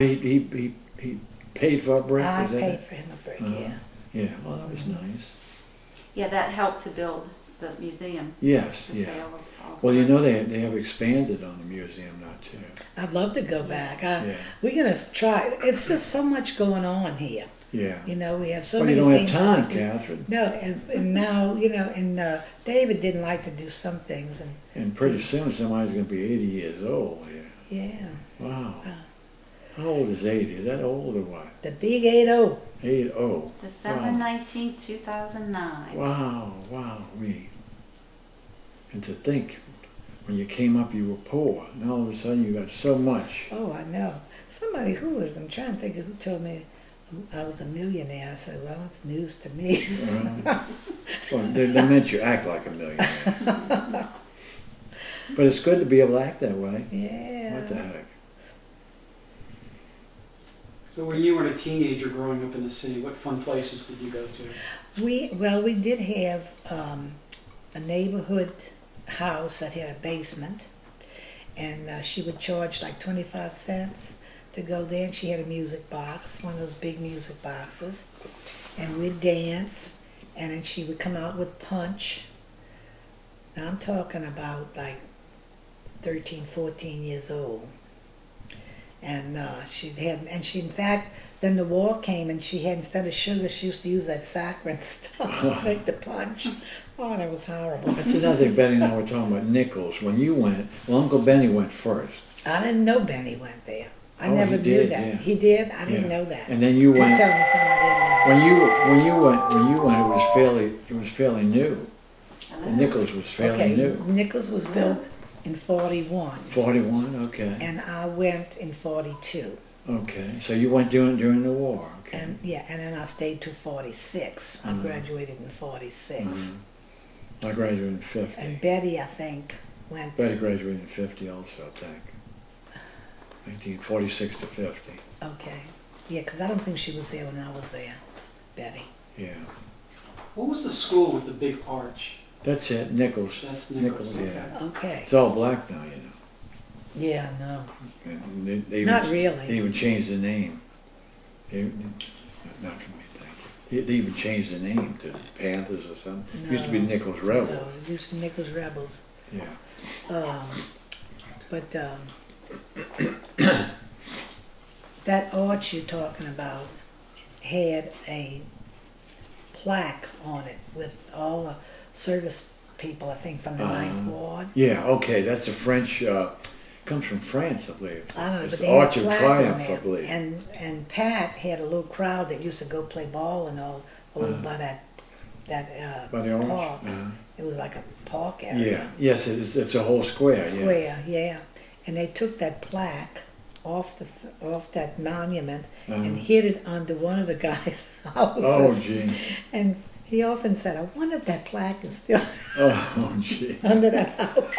He paid for a brick? I was that paid it? for him a brick, Uh-huh. yeah. Yeah, well, that was nice. Yeah, that helped to build the museum. Yes, The yeah. sale of all Well, you the- know they have expanded on the museum now too. I'd love to go back. Yeah. We're gonna try. It's just so much going on here. Yeah. You know, we have so Well, many you don't things. have time, that we do. Catherine. No, and now, you know, and David didn't like to do some things, And pretty soon somebody's going to be 80 years old. Yeah. yeah. Wow. How old is 80? Is that old or what? The big 80. 80. December Wow. 19th, 2009. Wow, wow, and to think, when you came up you were poor, and all of a sudden you got so much. Oh, I know. Somebody who was, I'm trying to think of who told me I was a millionaire. I said, well, it's news to me. Well, they meant you act like a millionaire. But it's good to be able to act that way. Yeah. What the heck? So when you were a teenager growing up in the city, what fun places did you go to? We did have a neighborhood house that had a basement, and she would charge like 25 cents to go there, and she had a music box, one of those big music boxes, and we'd dance, and then she would come out with punch. Now I'm talking about like 13, 14 years old. And she in fact, then the war came and she had, instead of sugar, she used to use that saccharin stuff to make the punch. Oh, that was horrible. That's another thing Benny and I were talking about, Nichols. When you went, well, Uncle Benny went first. I didn't know Benny went there. I Oh, never he knew did, that. yeah. He did? I didn't Yeah. know that. And then you went. Tell me something I didn't know. When you went, it was fairly new. The Nichols was fairly new. Nichols was built in 41. 41, okay. And I went in 42. Okay, so you went during the war, okay. And yeah, and then I stayed to 46. I graduated in 46. I graduated in 50. And Betty, I think, went. Betty graduated in 50 also, I think. 1946 to 50. Okay. Yeah, because I don't think she was there when I was there, Betty. Yeah. What was the school with the big arch? That's it, Nichols. That's Nichols, yeah. Okay. It's all black now, you know. Yeah, no. And they Not even, really. They even changed the name. Not for me, thank you. They even changed the name to Panthers or something. No, It used to be Nichols Rebels. No, it used to be Nichols Rebels. Yeah. But that arch you're talking about had a plaque on it with all the service people, I think, from the Ninth Ward. Yeah, okay, that's a French, comes from France, I believe. I don't know, It's but the they had Arch a of plaque Triumph, on I there. believe. And Pat had a little crowd that used to go play ball and all over by that By the Orange? park. It was like a park area. Yeah, yes, it's a whole square, Square, yeah. And they took that plaque off that monument and hid it under one of the guys' houses. Oh, gee. And he often said, I wonder if that plaque is still Oh, gee. under that house.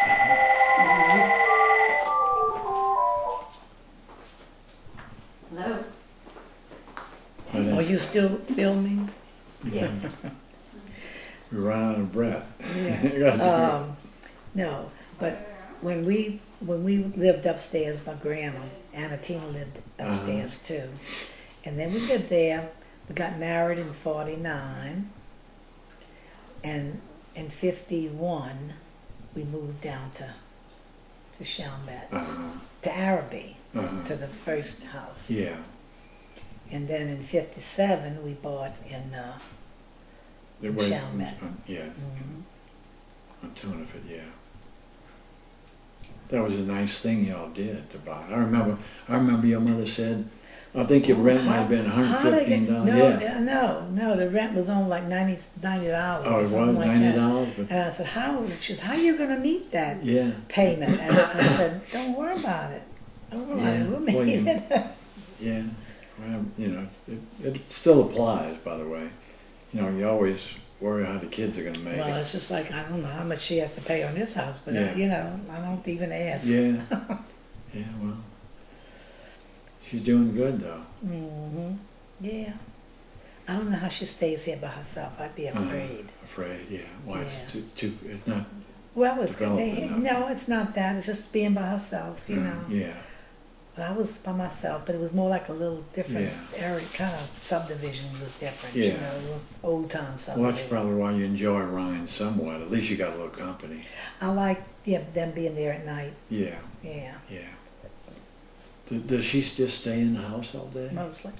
Hello? Are you still filming? Yeah. We ran out of breath. Yeah. No, but when we lived upstairs, my grandma, Anna Tina lived upstairs too. And then we lived there. We got married in 49. And in 51, we moved down to Chalmette, to Araby, to the first house. Yeah. And then in 57, we bought in Chalmette. Yeah. On Toniford, yeah. That was a nice thing y'all did to buy. I remember your mother said, I think your rent might have been $115. No, the rent was only like $90. Oh, it was like $90? And I said, she said, how are you going to meet that Yeah. payment? And I said, don't worry about it. Don't worry about it. We'll make it. Yeah. Well, you know, it still applies, by the way. You know, you always worry how the kids are going to make Well, it. it's just like, I don't know how much she has to pay on this house, but, Yeah. you know, I don't even ask. Yeah. Yeah, well. She's doing good, though. Yeah. I don't know how she stays here by herself. I'd be afraid. Afraid, yeah. Why, Yeah. it's not, Well, it's developed enough. no, it's not that. It's just being by herself, you know. yeah. But I was by myself, but it was more like a little different Yeah. area, kind of subdivision was different, Yeah. you know, old time Well, subdivision. that's probably why you enjoy Ryan somewhat. At least you got a little company. I like, yeah, them being there at night, Yeah, yeah, yeah. Does she just stay in the house all day? mostly.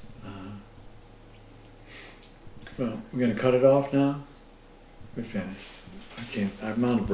Well, we're gonna cut it off now? We're finished. I'm on a break.